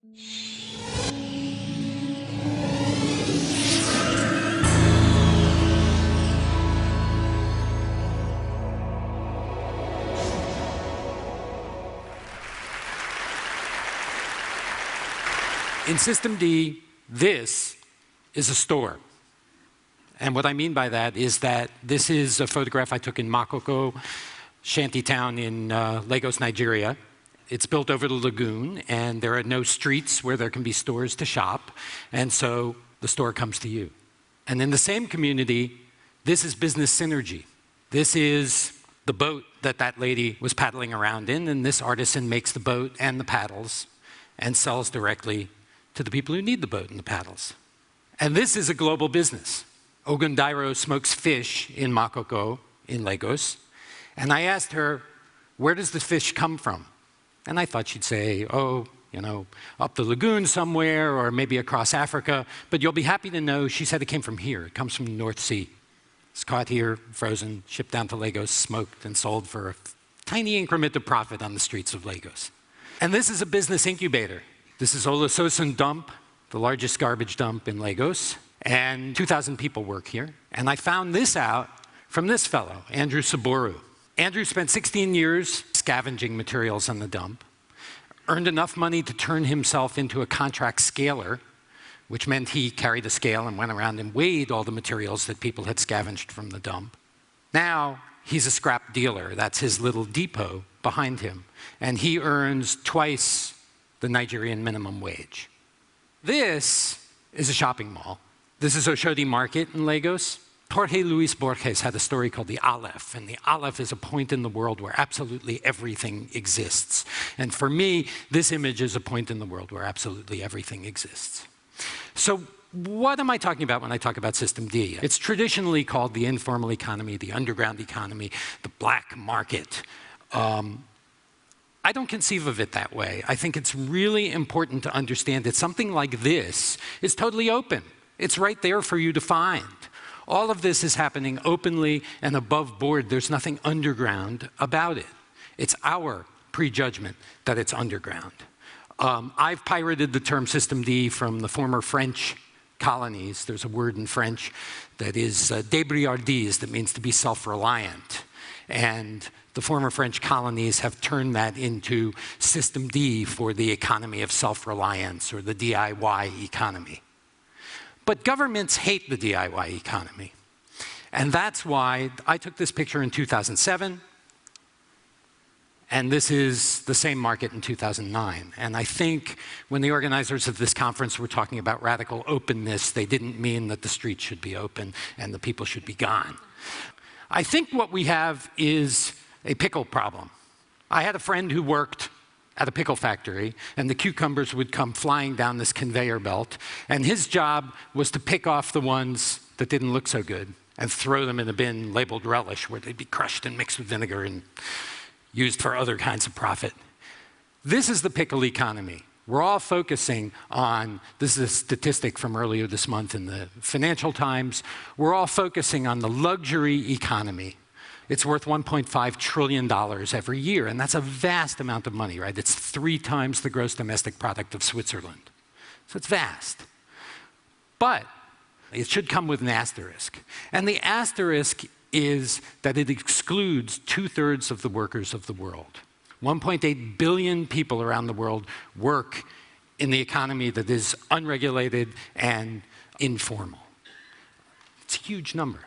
In System D, this is a store. And what I mean by that is that this is a photograph I took in Makoko, shantytown in Lagos, Nigeria. It's built over the lagoon, and there are no streets where there can be stores to shop, and so the store comes to you. And in the same community, this is business synergy. This is the boat that that lady was paddling around in, and this artisan makes the boat and the paddles and sells directly to the people who need the boat and the paddles. And this is a global business. Ogundairo smokes fish in Makoko, in Lagos, and I asked her, where does the fish come from? And I thought she'd say, oh, you know, up the lagoon somewhere, or maybe across Africa, but you'll be happy to know she said it came from here. It comes from the North Sea. It's caught here, frozen, shipped down to Lagos, smoked, and sold for a tiny increment of profit on the streets of Lagos. And this is a business incubator. This is Olusosun Dump, the largest garbage dump in Lagos, and 2,000 people work here. And I found this out from this fellow, Andrew Saboru. Andrew spent 16 years scavenging materials on the dump, earned enough money to turn himself into a contract scaler, which meant he carried a scale and went around and weighed all the materials that people had scavenged from the dump. Now, he's a scrap dealer. That's his little depot behind him. And he earns twice the Nigerian minimum wage. This is a shopping mall. This is Oshodi Market in Lagos. Jorge Luis Borges had a story called the Aleph, and the Aleph is a point in the world where absolutely everything exists. And for me, this image is a point in the world where absolutely everything exists. So what am I talking about when I talk about System D? It's traditionally called the informal economy, the underground economy, the black market. I don't conceive of it that way. I think it's really important to understand that something like this is totally open. It's right there for you to find. All of this is happening openly and above board. There's nothing underground about it. It's our prejudgment that it's underground. I've pirated the term System D from the former French colonies. There's a word in French that is débrouillardise, that means to be self-reliant. And the former French colonies have turned that into System D for the economy of self-reliance, or the DIY economy. But governments hate the DIY economy. And that's why I took this picture in 2007, and this is the same market in 2009. And I think when the organizers of this conference were talking about radical openness, they didn't mean that the streets should be open and the people should be gone. I think what we have is a pickle problem. I had a friend who worked at a pickle factory, and the cucumbers would come flying down this conveyor belt, and his job was to pick off the ones that didn't look so good and throw them in a bin labeled relish, where they'd be crushed and mixed with vinegar and used for other kinds of profit. This is the pickle economy. We're all focusing on, this is a statistic from earlier this month in the Financial Times, we're all focusing on the luxury economy. It's worth $1.5 trillion every year, and that's a vast amount of money, right? It's 3 times the gross domestic product of Switzerland. So it's vast. But it should come with an asterisk. And the asterisk is that it excludes 2/3 of the workers of the world. 1.8 billion people around the world work in the economy that is unregulated and informal. It's a huge number.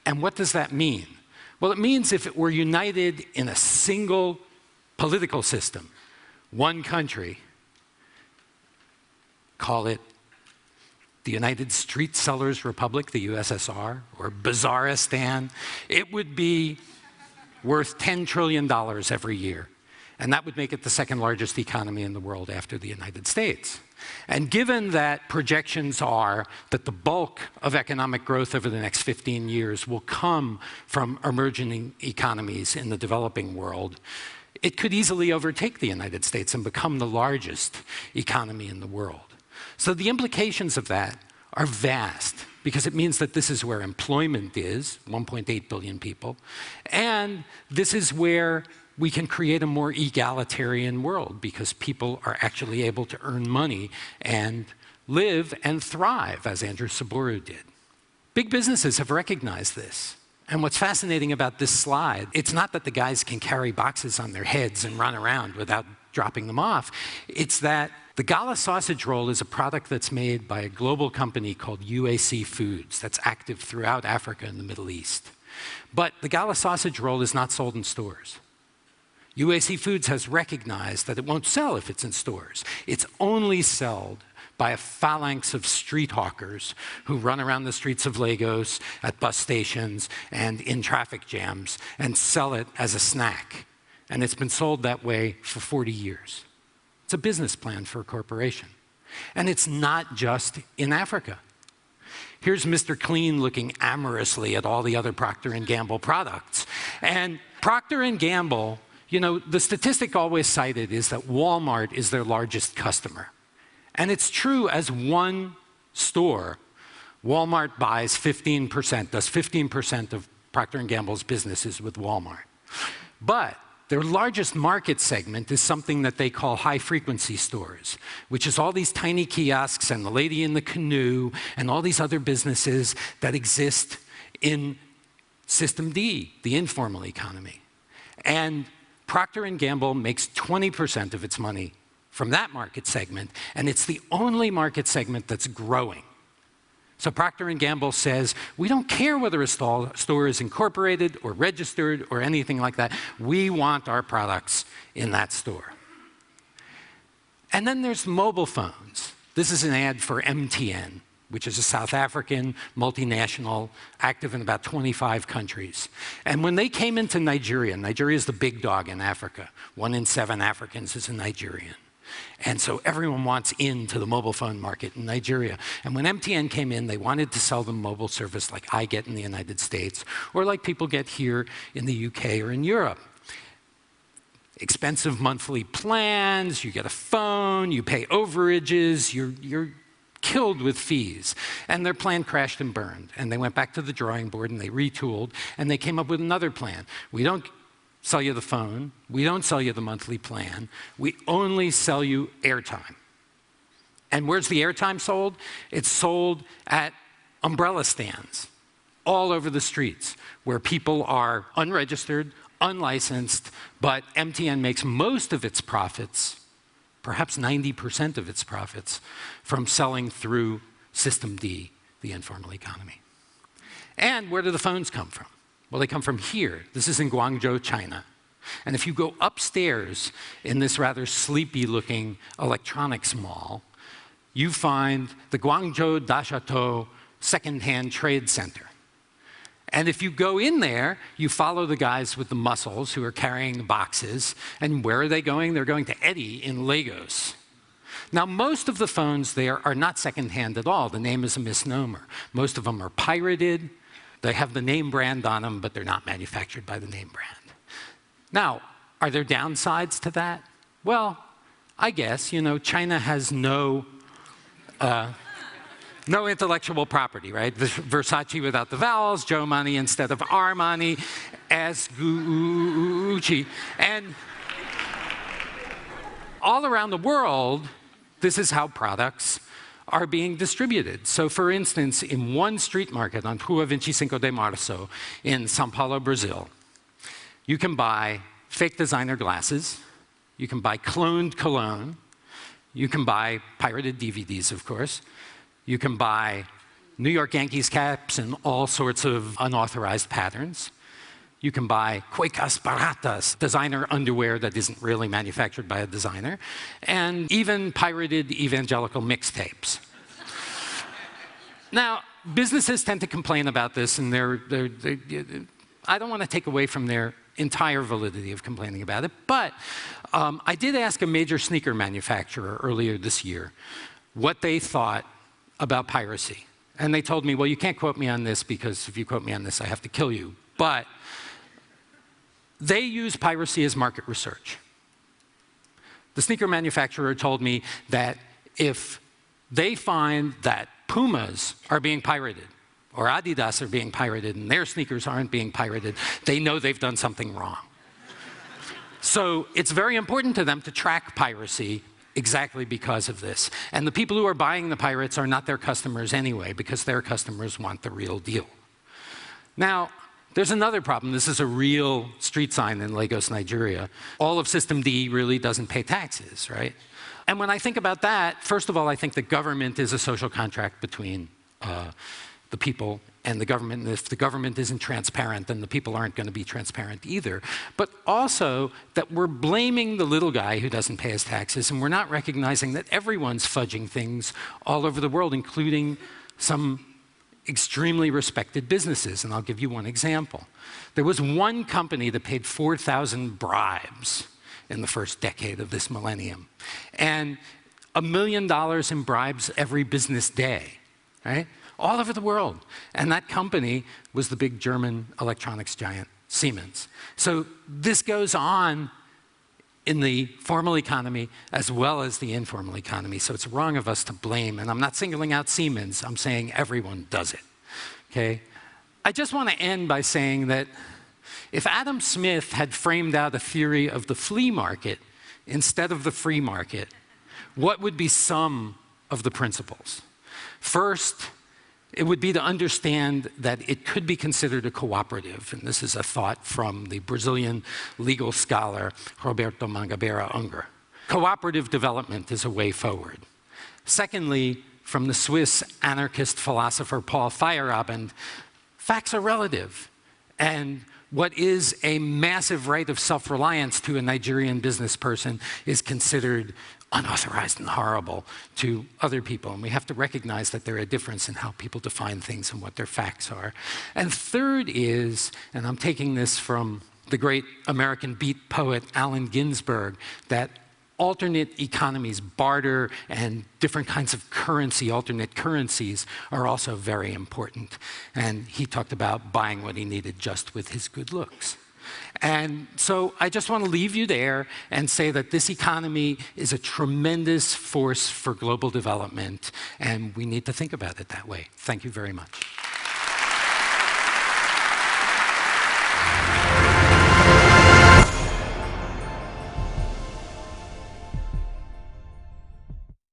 And what does that mean? Well, it means if it were united in a single political system, one country, call it the United Street Sellers Republic, the USSR, or Bazaristan, it would be worth $10 trillion every year. And that would make it the second largest economy in the world after the United States. And given that projections are that the bulk of economic growth over the next 15 years will come from emerging economies in the developing world, it could easily overtake the United States and become the largest economy in the world. So the implications of that are vast, because it means that this is where employment is, 1.8 billion people, and this is where we can create a more egalitarian world because people are actually able to earn money and live and thrive, as Andrew Saboru did. Big businesses have recognized this. And what's fascinating about this slide, it's not that the guys can carry boxes on their heads and run around without dropping them off. It's that the Gala sausage roll is a product that's made by a global company called UAC Foods that's active throughout Africa and the Middle East. But the Gala sausage roll is not sold in stores. UAC Foods has recognized that it won't sell if it's in stores. It's only sold by a phalanx of street hawkers who run around the streets of Lagos, at bus stations, and in traffic jams, and sell it as a snack. And it's been sold that way for 40 years. It's a business plan for a corporation. And it's not just in Africa. Here's Mr. Clean looking amorously at all the other Procter & Gamble products. And Procter & Gamble, you know, the statistic always cited is that Walmart is their largest customer. And it's true as one store, Walmart buys 15%, does 15% of Procter & Gamble's businesses with Walmart. But their largest market segment is something that they call high-frequency stores, which is all these tiny kiosks and the lady in the canoe and all these other businesses that exist in System D, the informal economy. And Procter & Gamble makes 20% of its money from that market segment, and it's the only market segment that's growing. So Procter & Gamble says, we don't care whether a store is incorporated or registered or anything like that. We want our products in that store. And then there's mobile phones. This is an ad for MTN, which is a South African multinational active in about 25 countries. And when they came into Nigeria, Nigeria is the big dog in Africa. 1 in 7 Africans is a Nigerian. And so everyone wants into the mobile phone market in Nigeria. And when MTN came in, they wanted to sell them mobile service like I get in the United States, or like people get here in the UK or in Europe. Expensive monthly plans, you get a phone, you pay overages, you're killed with fees. And their plan crashed and burned. And they went back to the drawing board and they retooled, and they came up with another plan. We don't sell you the phone. We don't sell you the monthly plan. We only sell you airtime. And where's the airtime sold? It's sold at umbrella stands all over the streets where people are unregistered, unlicensed, but MTN makes most of its profits, perhaps 90% of its profits, from selling through System D, the informal economy. And where do the phones come from? Well, they come from here. This is in Guangzhou, China. And if you go upstairs in this rather sleepy-looking electronics mall, you find the Guangzhou Dashatou Second-Hand Trade Center. And if you go in there, you follow the guys with the muscles who are carrying the boxes. And where are they going? They're going to Eddie in Lagos. Now, most of the phones there are not second-hand at all. The name is a misnomer. Most of them are pirated. They have the name brand on them, but they're not manufactured by the name brand. Now, are there downsides to that? Well, I guess, you know, China has no intellectual property, right? Versace without the vowels, Jomani instead of Armani, Gucci. And all around the world, this is how products are being distributed. So for instance, in one street market on Rua 25 de Março in São Paulo, Brazil, you can buy fake designer glasses, you can buy cloned cologne, you can buy pirated DVDs, of course, you can buy New York Yankees caps in all sorts of unauthorized patterns. You can buy cuecas baratas, designer underwear that isn't really manufactured by a designer, and even pirated evangelical mixtapes. Now, businesses tend to complain about this, and I don't want to take away from their entire validity of complaining about it, but I did ask a major sneaker manufacturer earlier this year what they thought about piracy. And they told me, well, you can't quote me on this because if you quote me on this, I have to kill you. But they use piracy as market research. The sneaker manufacturer told me that if they find that Pumas are being pirated or Adidas are being pirated and their sneakers aren't being pirated, they know they've done something wrong. So it's very important to them to track piracy exactly because of this. And the people who are buying the pirates are not their customers anyway, because their customers want the real deal. Now, there's another problem. This is a real street sign in Lagos, Nigeria. All of System D really doesn't pay taxes, right? And when I think about that, first of all, I think the government is a social contract between the people and the government. And if the government isn't transparent, then the people aren't going to be transparent either. But also that we're blaming the little guy who doesn't pay his taxes, and we're not recognizing that everyone's fudging things all over the world, including some extremely respected businesses. And I'll give you one example. There was one company that paid 4,000 bribes in the first decade of this millennium. And $1 million in bribes every business day, right? All over the world. And that company was the big German electronics giant, Siemens. So this goes on in the formal economy as well as the informal economy. So it's wrong of us to blame. And I'm not singling out Siemens. I'm saying everyone does it, okay? I just want to end by saying that if Adam Smith had framed out a theory of the flea market instead of the free market, what would be some of the principles? First, it would be to understand that it could be considered a cooperative. And this is a thought from the Brazilian legal scholar Roberto Mangabeira Unger. Cooperative development is a way forward. Secondly, from the Swiss anarchist philosopher Paul Feyerabend, facts are relative. And what is a massive right of self-reliance to a Nigerian business person is considered unauthorized and horrible to other people. And we have to recognize that there are a difference in how people define things and what their facts are. And third is, and I'm taking this from the great American beat poet Allen Ginsberg, that alternate economies, barter and different kinds of currency, alternate currencies, are also very important. And he talked about buying what he needed just with his good looks. And so I just want to leave you there and say that this economy is a tremendous force for global development, and we need to think about it that way. Thank you very much.